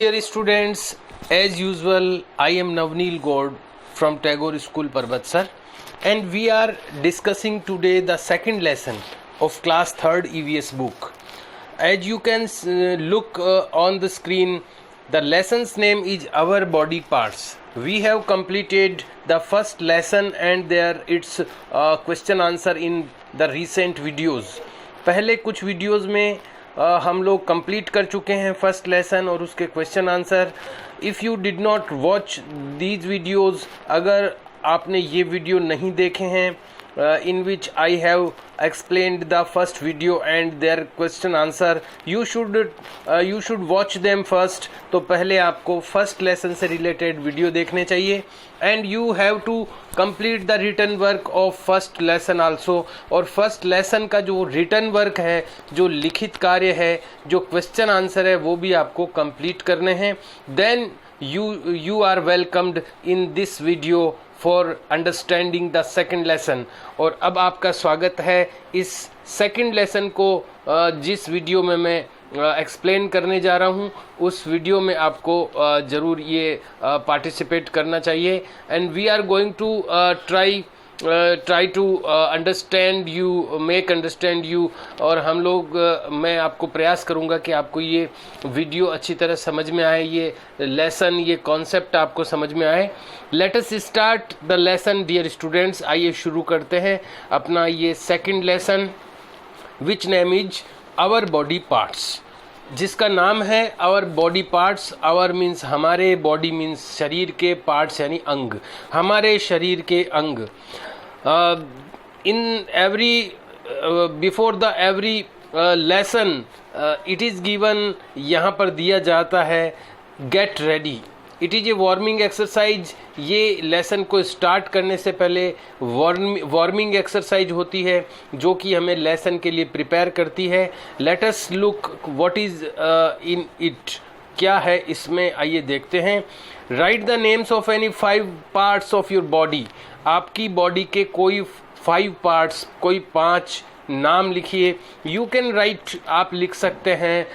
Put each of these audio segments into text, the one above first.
Dear students, as usual, I am Navneel Gaur from Tagore School, Parbatsar, and we are discussing today the second lesson of class 3rd EVS book. As you can look on the screen, the lesson's name is Our Body Parts. We have completed the first lesson and there its question answer in the recent videos. पहले कुछ videos में हम लोग complete कर चुके हैं first lesson और उसके question answer. If you did not watch these videos, अगर आपने ये वीडियो नहीं देखे हैं in which I have explained the first video and their question answer, you should watch them first. तो पहले आपको फर्स्ट लेसन से रिलेटेड वीडियो देखने चाहिए and you have to complete the written work of first lesson also. और first lesson का जो written work है, जो लिखित कार्य है, जो क्वेश्चन आंसर है, वो भी आपको कंप्लीट करने हैं. Then you are welcomed in this video for understanding the second lesson. और अब आपका स्वागत है इस सेकंड लेसन को जिस वीडियो में मैं एक्सप्लेन करने जा रहा हूँ, उस वीडियो में आपको ज़रूर ये पार्टिसिपेट करना चाहिए. And we are going to try to understand you, make understand you. और हम लोग मैं आपको प्रयास करूंगा कि आपको ये वीडियो अच्छी तरह समझ में आए, ये लेसन, ये कॉन्सेप्ट आपको समझ में आए. Let us start the lesson dear students. आइए शुरू करते हैं अपना ये second lesson, which name is our body parts, जिसका नाम है our body parts. Our means हमारे, बॉडी मीन्स शरीर के, पार्ट्स यानी अंग, हमारे शरीर के अंग. in every before the every lesson it is given, यहाँ पर दिया जाता है get ready. It is a warming exercise. ये लेसन को स्टार्ट करने से पहले वार्मिंग एक्सरसाइज होती है जो कि हमें लेसन के लिए प्रिपेयर करती है. Let us look what is in it, क्या है इसमें, आइए देखते हैं. Right the names of any 5 parts of your body. आपकी बॉडी के कोई 5 पार्ट्स, कोई 5 नाम लिखिए. यू कैन राइट, आप लिख सकते हैं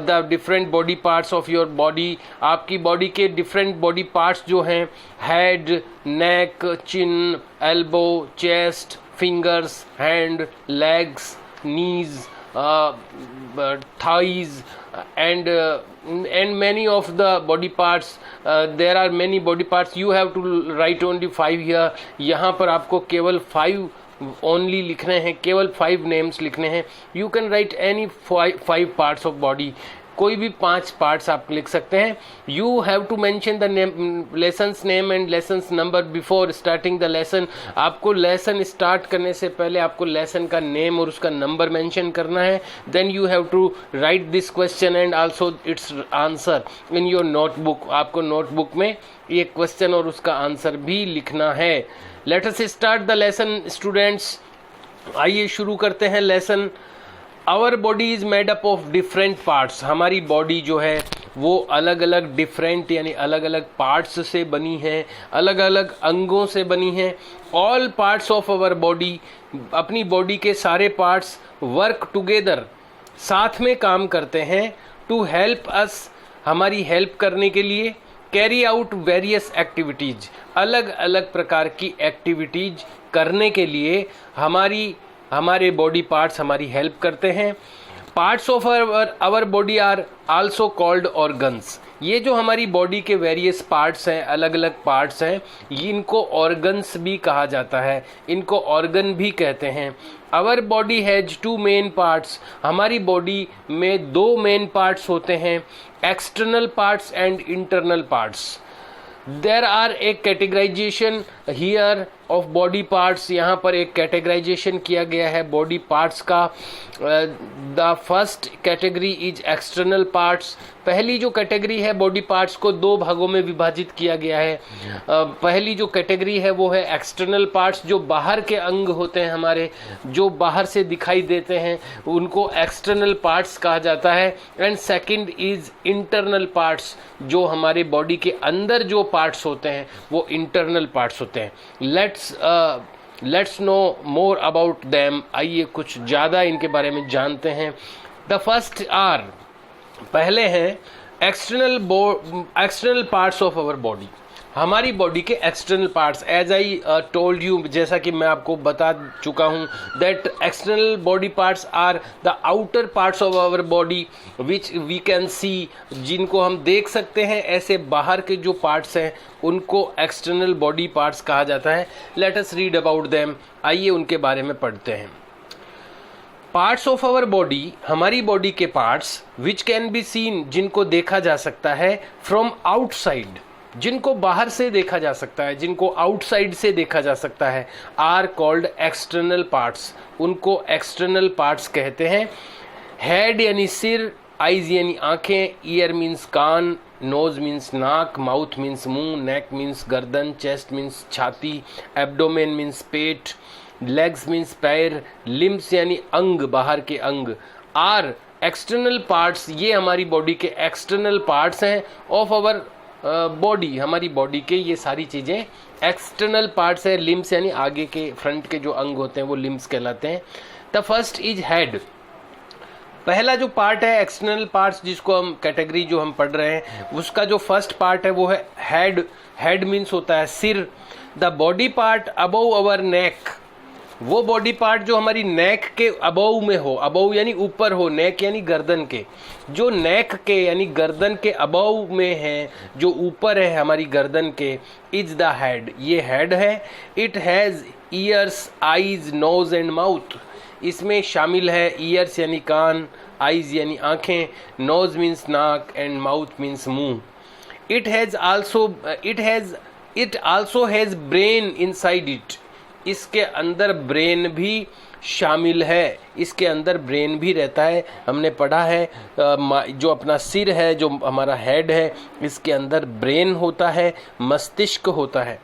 the different body parts of your body. आपकी बॉडी के डिफरेंट बॉडी पार्ट्स जो हैं, head, neck, chin, elbow, chest, fingers, hand, legs, knees, thighs, and many of the body parts. There are many body parts. You have to write only 5 here. यहाँ पर आपको केवल 5 only लिखने हैं, केवल 5 names लिखने हैं. You can write any 5 parts of body, कोई भी 5 पार्ट्स आप लिख सकते हैं. You have to mention the name, lessons name and lessons number before starting the lesson. आपको लेसन स्टार्ट करने से पहले आपको लेसन का नेम और उसका नंबर मेंशन करना है. Then you have to write this question and also its answer in your notebook. आपको नोटबुक में ये क्वेश्चन और उसका आंसर भी लिखना है. Let us start the lesson students. आइए शुरू करते हैं lesson. Our body is made up of different parts. हमारी बॉडी जो है वो अलग अलग डिफरेंट यानी अलग अलग पार्ट्स से बनी है, अलग अलग अंगों से बनी है. All parts of our body, अपनी बॉडी के सारे पार्ट्स वर्क टुगेदर, साथ में काम करते हैं. टू हेल्प अस, हमारी हेल्प करने के लिए. कैरी आउट वेरियस एक्टिविटीज, अलग अलग प्रकार की एक्टिविटीज करने के लिए हमारे बॉडी पार्ट्स हमारी हेल्प करते हैं. Parts of our body are also called organs. ये जो हमारी बॉडी के वेरियस पार्ट्स हैं, अलग अलग पार्ट्स हैं, इनको ऑर्गन्स भी कहा जाता है, इनको ऑर्गन भी कहते हैं. Our body has 2 main parts. हमारी बॉडी में 2 मेन पार्ट्स होते हैं, external parts and internal parts. There are a categorization here of body parts. यहाँ पर एक कैटेगराइजेशन किया गया है बॉडी पार्ट्स का. The first category is external parts. पहली जो कैटेगरी है बॉडी पार्ट्स को 2 भागों में विभाजित किया गया है. पहली जो कैटेगरी है वो है एक्सटर्नल पार्ट्स, जो बाहर के अंग होते हैं हमारे, जो बाहर से दिखाई देते हैं, उनको एक्सटर्नल पार्ट्स कहा जाता है. And second is internal parts, जो हमारे बॉडी के अंदर जो पार्ट्स होते हैं वो इंटरनल पार्ट्स होते हैं. Let's no more about them. आइए कुछ ज़्यादा इनके बारे में जानते हैं. द फर्स्ट आर, पहले हैं external parts of our body, हमारी बॉडी के external parts, as I told you, जैसा कि मैं आपको बता चुका हूँ, that external body parts are the outer parts of our body which we can see, जिनको हम देख सकते हैं। ऐसे बाहर के जो पार्ट्स हैं उनको एक्सटर्नल बॉडी पार्ट्स कहा जाता है। Let us read about them, आइए उनके बारे में पढ़ते हैं। पार्ट्स ऑफ आवर बॉडी, हमारी बॉडी के parts, which can be seen, जिनको देखा जा सकता है, फ्रॉम आउटसाइड, जिनको बाहर से देखा जा सकता है, जिनको आउटसाइड से देखा जा सकता है, आर कॉल्ड एक्सटर्नल पार्ट्स, उनको एक्सटर्नल पार्ट्स कहते हैं। हेड यानी सिर, आईज यानी आंखें, ईयर मीन्स कान, नोज मीन्स नाक, माउथ मीन्स मुंह, नेक मीन्स गर्दन, चेस्ट मीन्स छाती, एब्डोमेन मीन्स पेट, लेग्स मीन्स पैर, लिम्स यानी अंग, बाहर के अंग, आर एक्सटर्नल पार्ट्स, ये हमारी बॉडी के एक्सटर्नल पार्ट्स हैं ऑफ आवर बॉडी, हमारी बॉडी के ये सारी चीज़ें एक्सटर्नल पार्ट्स है। लिम्स यानी आगे के फ्रंट के जो अंग होते हैं वो लिम्स कहलाते हैं। द फर्स्ट इज हेड, पहला जो पार्ट है एक्सटर्नल पार्ट्स जिसको हम कैटेगरी जो हम पढ़ रहे हैं उसका जो फर्स्ट पार्ट है वो है हेड। हेड मीन्स होता है सिर। द बॉडी पार्ट अबव अवर नेक, वो बॉडी पार्ट जो हमारी नेक के अबव में हो, अबव यानी ऊपर हो, नेक यानी गर्दन के, जो नेक के यानी गर्दन के अबव में है, जो ऊपर है हमारी गर्दन के, इज द हेड, ये हेड है। It has ears, eyes, nose and mouth, इसमें शामिल है ईयर्स यानी कान, आईज यानी आंखें, नोज मीन्स नाक एंड माउथ मीन्स मुंह। It also has brain inside it, इसके अंदर ब्रेन भी शामिल है, इसके अंदर ब्रेन भी रहता है। हमने पढ़ा है जो अपना सिर है, जो हमारा हेड है, इसके अंदर ब्रेन होता है, मस्तिष्क होता है।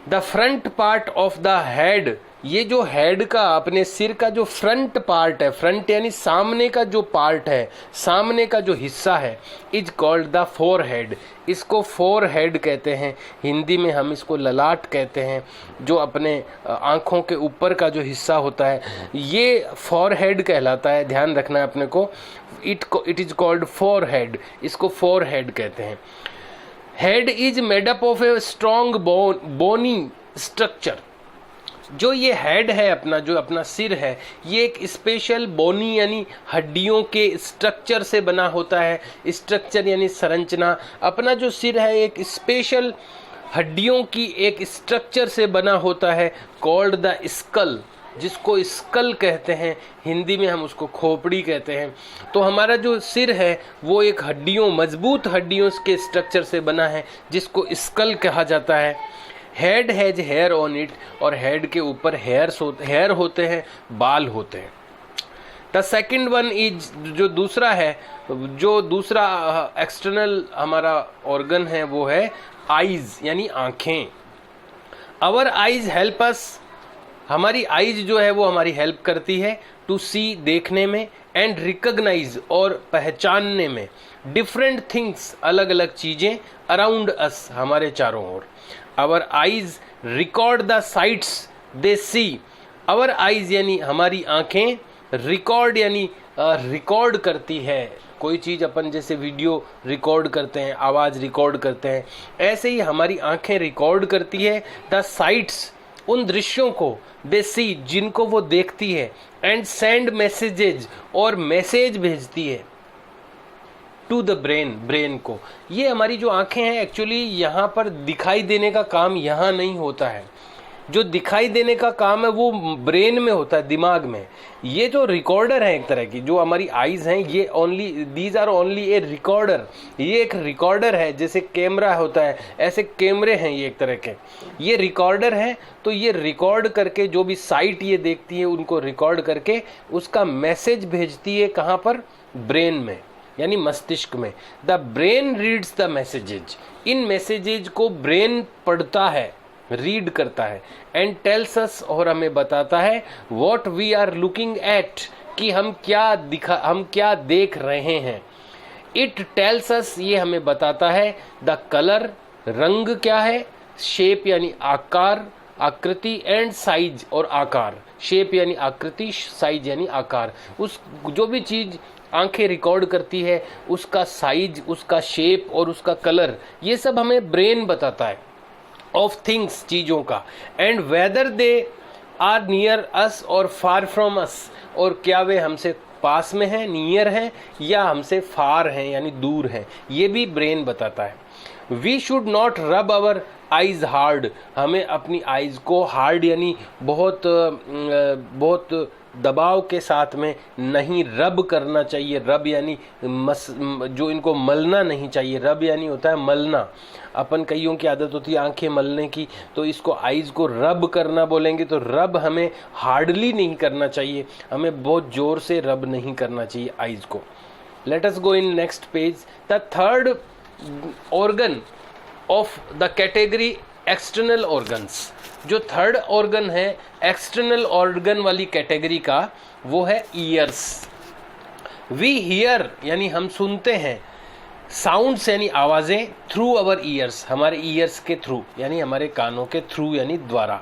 The front part of the head, ये जो हेड का, अपने सिर का जो फ्रंट पार्ट है, फ्रंट यानी सामने का जो पार्ट है, सामने का जो हिस्सा है, इज कॉल्ड द फोरहेड, इसको फोरहेड कहते हैं। हिंदी में हम इसको ललाट कहते हैं। जो अपने आँखों के ऊपर का जो हिस्सा होता है ये फोरहेड कहलाता है, ध्यान रखना है अपने को। इट इज कॉल्ड फोरहेड, इसको फोरहेड कहते हैं। Head is made up of a strong bony structure, जो ये हेड है अपना, जो अपना सिर है, ये एक स्पेशल बोनी यानी हड्डियों के स्ट्रक्चर से बना होता है। स्ट्रक्चर यानी संरचना, अपना जो सिर है एक स्पेशल हड्डियों की एक स्ट्रक्चर से बना होता है, कॉल्ड द स्कल, जिसको स्कल कहते हैं, हिंदी में हम उसको खोपड़ी कहते हैं। तो हमारा जो सिर है वो एक हड्डियों, मजबूत हड्डियों के स्ट्रक्चर से बना है, जिसको स्कल कहा जाता है। Head has hair on it, और हेड के ऊपर हेयर होते हैं, बाल होते हैं। द सेकेंड वन इज, जो दूसरा एक्सटर्नल हमारा ऑर्गन है वो है आईज यानी आंखें। आवर आईज हेल्प अस, हमारी आईज जो है वो हमारी हेल्प करती है टू सी, देखने में, एंड रिकॉग्नाइज, और पहचानने में, डिफरेंट थिंग्स, अलग अलग चीजें, अराउंड अस, हमारे चारों ओर। Our eyes record the sights they see. Our eyes यानी हमारी आंखें, रिकॉर्ड यानी रिकॉर्ड करती है कोई चीज़। अपन जैसे वीडियो रिकॉर्ड करते हैं, आवाज़ रिकॉर्ड करते हैं, ऐसे ही हमारी आंखें रिकॉर्ड करती है द साइट्स, उन दृश्यों को, दे सी, जिनको वो देखती है, एंड सेंड मैसेजेज, और मैसेज भेजती है टू द ब्रेन को। ये हमारी जो आंखें हैं एक्चुअली यहाँ पर दिखाई देने का काम यहाँ नहीं होता है, जो दिखाई देने का काम है वो ब्रेन में होता है, दिमाग में। ये जो रिकॉर्डर है एक तरह की, जो हमारी आईज हैं, ये only, these are only a recorder, ये एक रिकॉर्डर है, जैसे कैमरा होता है ऐसे कैमरे हैं ये एक तरह के, ये रिकॉर्डर है। तो ये रिकॉर्ड करके जो भी साइट ये देखती है उनको रिकॉर्ड करके उसका मैसेज भेजती है, कहाँ पर, ब्रेन में यानी मस्तिष्क में। The brain reads the messages, in messages को ब्रेन पढ़ता है, रीड करता है, एंड टेल्स अस, और हमें बताता है, what we are looking at, कि हम क्या देख रहे हैं। इट टेल्स अस, ये हमें बताता है, द कलर, रंग क्या है, शेप यानी आकार, आकृति, एंड साइज, और आकार। शेप यानी आकृति, साइज यानी आकार। उस जो भी चीज आंखें रिकॉर्ड करती है, उसका साइज, उसका शेप और उसका कलर, ये सब हमें ब्रेन बताता है ऑफ थिंग्स, चीज़ों का। And whether they are near us और फार फ्रॉम अस, और क्या वे हमसे पास में हैं, नियर हैं, या हमसे फार हैं यानी दूर हैं, ये भी ब्रेन बताता है। वी शुड नॉट रब अवर आइज हार्ड, हमें अपनी आइज को हार्ड यानी बहुत दबाव के साथ में नहीं रब करना चाहिए। रब यानी जो इनको मलना नहीं चाहिए, रब यानी होता है मलना। अपन कईयों की आदत होती है आंखें मलने की, तो इसको आइज को रब करना बोलेंगे, तो रब हमें हार्डली नहीं करना चाहिए, हमें बहुत जोर से रब नहीं करना चाहिए आइज को। Let us go in next page. The third organ of the category external organs, जो थर्ड ऑर्गन है एक्सटर्नल ऑर्गन वाली कैटेगरी का, वो है ईयर्स। वी हियर यानी हम सुनते हैं, साउंड्स यानी आवाजें, थ्रू अवर ईयर्स, हमारे ईयर्स के थ्रू यानी हमारे कानों के थ्रू यानी द्वारा।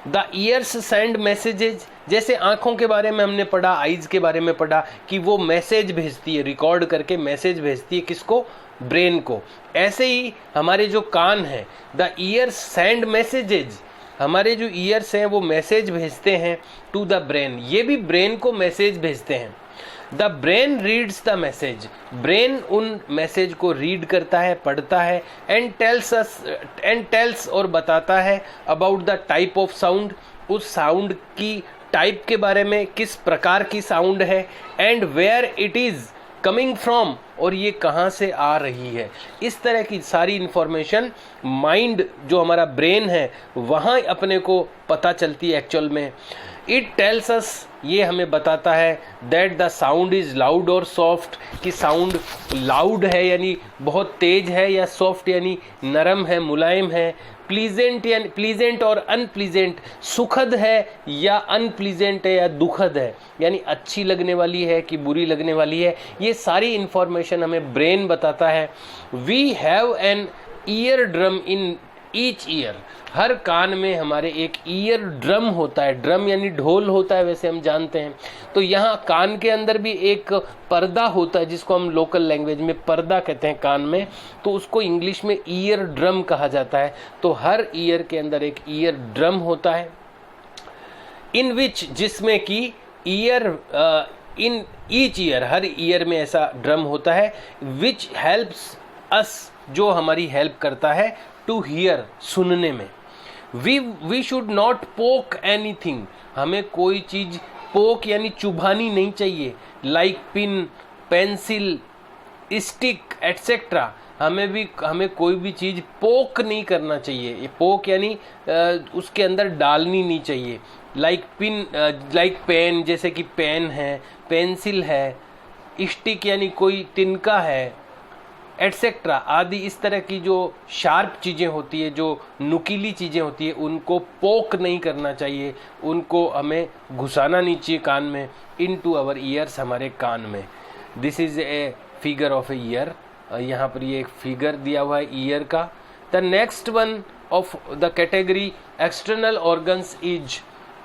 द ईयर्स सेंड मैसेजेज, जैसे आंखों के बारे में हमने पढ़ा, आइज के बारे में पढ़ा कि वो मैसेज भेजती है, रिकॉर्ड करके मैसेज भेजती है, किसको, ब्रेन को। ऐसे ही हमारे जो कान हैं, द ईयर्स सेंड मैसेजेज, हमारे जो ईयर्स हैं वो मैसेज भेजते हैं टू द ब्रेन, ये भी ब्रेन को मैसेज भेजते हैं। The brain reads the message, brain उन मैसेज को रीड करता है, पढ़ता है, एंड टेल्स और बताता है about the type of sound, उस साउंड की टाइप के बारे में, किस प्रकार की साउंड है, and where it is coming from, और ये कहाँ से आ रही है। इस तरह की सारी इंफॉर्मेशन माइंड जो हमारा ब्रेन है वहाँ अपने को पता चलती है एक्चुअल में। इट टेल्स अस, ये हमें बताता है that the sound is loud और सॉफ्ट, कि साउंड लाउड है यानी बहुत तेज है, या सॉफ्ट यानी नरम है, मुलायम है, प्लीजेंट यानी प्लीजेंट और अनप्लीजेंट, सुखद है या अनप्लीजेंट है या दुखद है, यानी अच्छी लगने वाली है कि बुरी लगने वाली है, ये सारी इंफॉर्मेशन हमें ब्रेन बताता है। We have an ear drum in each ear, हर कान में हमारे एक ईयर ड्रम होता है, ड्रम यानी ढोल होता है वैसे हम जानते हैं। तो यहाँ कान के अंदर भी एक पर्दा होता है जिसको हम लोकल लैंग्वेज में पर्दा कहते हैं कान में, तो उसको इंग्लिश में ईयर ड्रम कहा जाता है। तो हर ईयर के अंदर एक ईयर ड्रम होता है, इन विच, जिसमें कि year in each ear, her year में ऐसा ड्रम होता है, विच हेल्प्स अस, जो हमारी हेल्प करता है टू हियर, सुनने में। वी शुड नॉट पोक एनीथिंग, हमें कोई चीज पोक यानी चुभानी नहीं चाहिए, like pin, pencil, stick etcetera, हमें कोई भी चीज पोक नहीं करना चाहिए। ये पोक यानी उसके अंदर डालनी नहीं चाहिए। लाइक पिन, लाइक पेन, जैसे कि पेन है, पेंसिल है, स्टिक यानी कोई तिनका है, एटसेट्रा आदि, इस तरह की जो शार्प चीज़ें होती है, जो नुकीली चीज़ें होती है, उनको पोक नहीं करना चाहिए, उनको हमें घुसाना नहीं चाहिए कान में, इन टू आवर ईयर्स, हमारे कान में। This is a figure of a year, यहाँ पर ये एक फिगर दिया हुआ है ईयर का। The next one of the category external organs is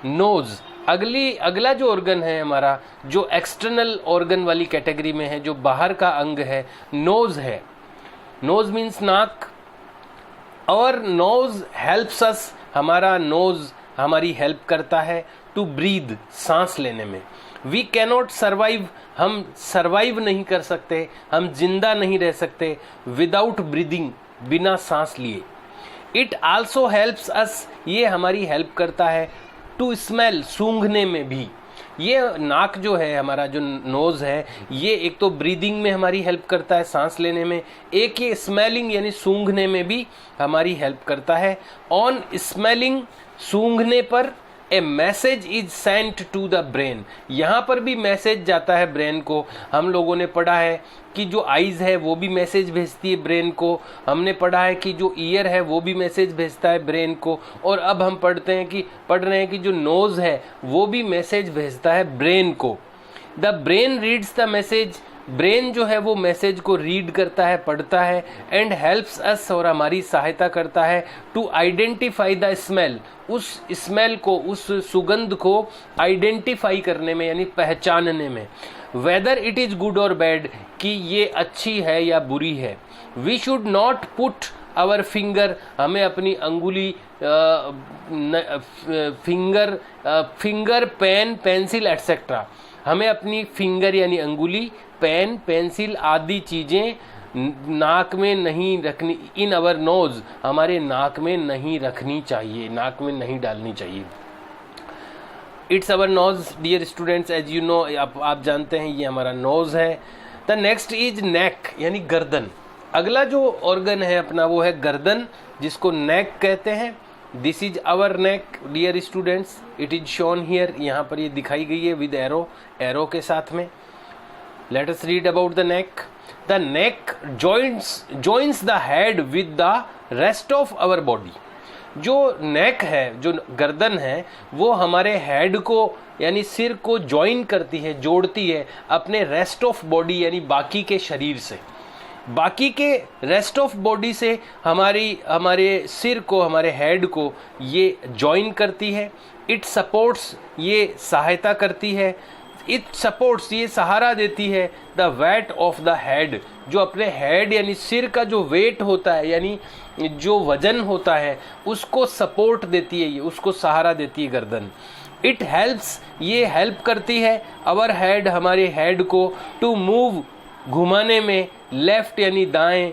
nose. अगला जो ऑर्गन है हमारा, जो एक्सटर्नल ऑर्गन वाली कैटेगरी में है, जो बाहर का अंग है, नोज है। नोज मीन्स नाक। और नोज हेल्प्स अस, हमारा नोज हमारी हेल्प करता है टू ब्रीद, सांस लेने में। वी कैनॉट सर्वाइव, हम सर्वाइव नहीं कर सकते, हम जिंदा नहीं रह सकते विदाउट ब्रीदिंग, बिना सांस लिए। इट आल्सो हेल्प्स अस, ये हमारी हेल्प करता है टू स्मेल, सूंघने में भी। ये नाक जो है हमारा, जो नोज है, ये एक तो ब्रीदिंग में हमारी हेल्प करता है, सांस लेने में, एक ये स्मेलिंग यानी सूंघने में भी हमारी हेल्प करता है। ऑन स्मेलिंग, सूंघने पर, a message is sent to the brain, यहाँ पर भी मैसेज जाता है ब्रेन को। हम लोगों ने पढ़ा है कि जो आइज़ है वो भी मैसेज भेजती है ब्रेन को, हमने पढ़ा है कि जो ईयर है वो भी मैसेज भेजता है ब्रेन को, और अब हम पढ़ रहे हैं कि जो नोज़ है वो भी मैसेज भेजता है ब्रेन को। The brain reads the message, brain जो है वो मैसेज को रीड करता है, पढ़ता है, एंड हेल्प्स अस, और हमारी सहायता करता है टू आइडेंटिफाई द स्मेल, उस स्मेल को, उस सुगंध को आइडेंटिफाई करने में यानी पहचानने में। वेदर इट इज़ गुड और बैड, कि ये अच्छी है या बुरी है। We should not put our finger, हमें अपनी अंगुली फिंगर पेन पेंसिल एटसेट्रा, हमें अपनी फिंगर यानी अंगुली, पेन पेंसिल आदि चीज़ें नाक में नहीं रखनी, इन आवर नोज, हमारे नाक में नहीं रखनी चाहिए, नाक में नहीं डालनी चाहिए। It's our nose dear students, as you know, आप जानते हैं ये हमारा नोज है। द नेक्स्ट इज नेक यानी गर्दन। अगला जो ऑर्गन है अपना वो है गर्दन, जिसको नेक कहते हैं। This is our neck dear students, it is shown here, यहाँ पर ये दिखाई गई है विद एरो के साथ में। Let us read about the neck. The neck joins the head with the rest of our body। जो नेक है, जो गर्दन है, वो हमारे हेड को यानी सिर को ज्वाइन करती है, जोड़ती है अपने रेस्ट ऑफ बॉडी यानी बाकी के शरीर से। बाकी के रेस्ट ऑफ बॉडी से हमारे सिर को, हमारे हेड को ये ज्वाइन करती है। इट सपोर्ट्स, ये सहायता करती है। इट सपोर्ट्स, ये सहारा देती है the weight of the head, जो अपने हेड यानी सिर का जो वेट होता है यानी जो वजन होता है उसको सपोर्ट देती है, ये उसको सहारा देती है गर्दन। इट हेल्प्स, ये हेल्प करती है अवर हेड, हमारे हेड को टू मूव, घुमाने में, लेफ्ट यानी दाएं,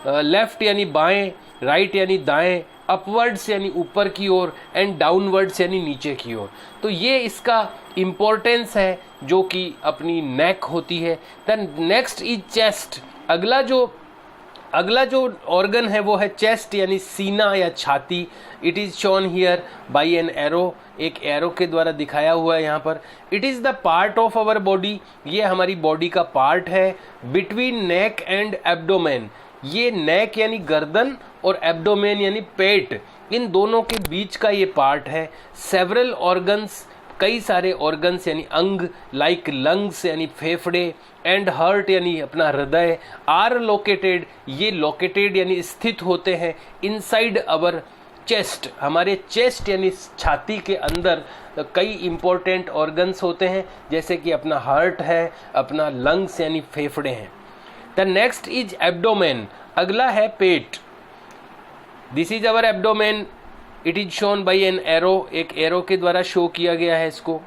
लेफ्ट यानी बाएं, राइट यानी दाएं, अपवर्ड्स यानी ऊपर की ओर, एंड डाउनवर्ड्स यानी नीचे की ओर। तो ये इसका इम्पोर्टेंस है जो कि अपनी नेक होती है। The next is chest. अगला जो ऑर्गन है वो है चेस्ट यानी सीना या छाती। It is shown here by an arrow, एक एरो के द्वारा दिखाया हुआ है यहाँ पर। It is the part of our body, ये हमारी बॉडी का पार्ट है। बिटवीन नेक एंड एब्डोमेन, ये नेक यानी गर्दन और एब्डोमेन यानी पेट, इन दोनों के बीच का ये पार्ट है। सेवरल ऑर्गन्स, कई सारे ऑर्गन्स यानी अंग, लाइक लंग्स यानी फेफड़े, एंड हार्ट यानी अपना हृदय, आर लोकेटेड, ये लोकेटेड यानी स्थित होते हैं इनसाइड अवर चेस्ट, हमारे चेस्ट यानी छाती के अंदर कई इंपॉर्टेंट ऑर्गन्स होते हैं, जैसे कि अपना हार्ट है, अपना लंग्स यानी फेफड़े हैं। द नेक्स्ट इज एब्डोमेन, अगला है पेट। This is our abdomen, it is shown by an arrow, एक एरो के द्वारा शो किया गया है इसको।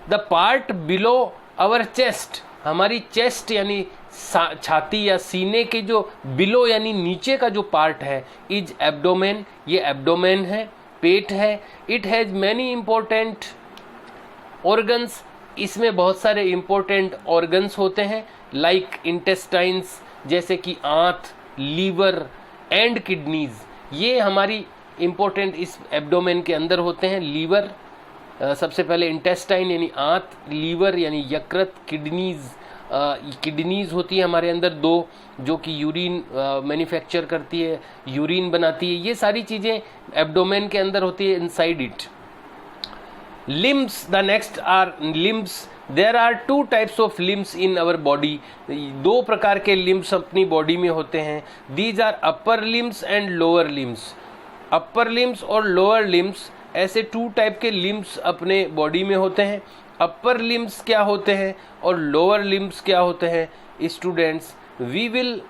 The part below our chest, हमारी चेस्ट यानी छाती या सीने के जो बिलो यानी नीचे का जो पार्ट है, इज एब्डोमेन, ये एब्डोमेन है, पेट है। It has many important organs, इसमें बहुत सारे इंपॉर्टेंट ऑर्गन्स होते हैं, लाइक इंटेस्टाइन्स, जैसे कि आंत, लीवर एंड किडनीज, ये हमारी इंपॉर्टेंट इस एब्डोमेन के अंदर होते हैं। लीवर, सबसे पहले इंटेस्टाइन यानी आंत, लीवर यानी यकृत, किडनीज होती है हमारे अंदर दो, जो कि यूरिन मैन्युफैक्चर करती है, यूरिन बनाती है, ये सारी चीज़ें एब्डोमेन के अंदर होती है inside it. Limbs, the next are limbs. There are two types of limbs in our body, दो प्रकार के लिम्स अपनी बॉडी में होते हैं। These are upper limbs and lower limbs. Upper limbs और लोअर लिम्स, ऐसे टू टाइप के लिम्स अपने बॉडी में होते हैं। अपर लिम्स क्या होते हैं और लोअर लिम्स क्या होते हैं students, we will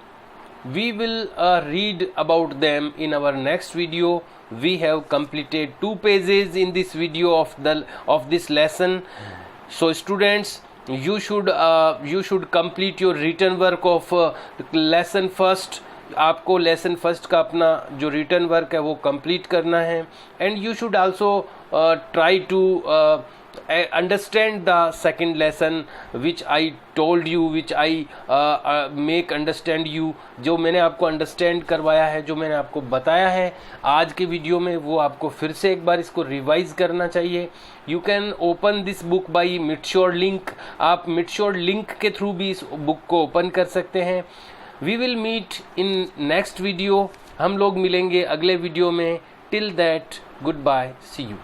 read about them in our next video. We have completed 2 pages in this video of this lesson. So students, you should complete your written work of lesson first. आपको lesson first का अपना जो written work है वो complete करना है, and you should also try to understand the second lesson which I told you, which I make understand you, जो मैंने आपको अंडरस्टैंड करवाया है, जो मैंने आपको बताया है आज के वीडियो में, वो आपको फिर से एक बार इसको रिवाइज करना चाहिए। You can open this book by midsure link, आप मिडश्योर लिंक के थ्रू भी इस बुक को ओपन कर सकते हैं। We will meet in next video, हम लोग मिलेंगे अगले वीडियो में। Till that, good bye, see you.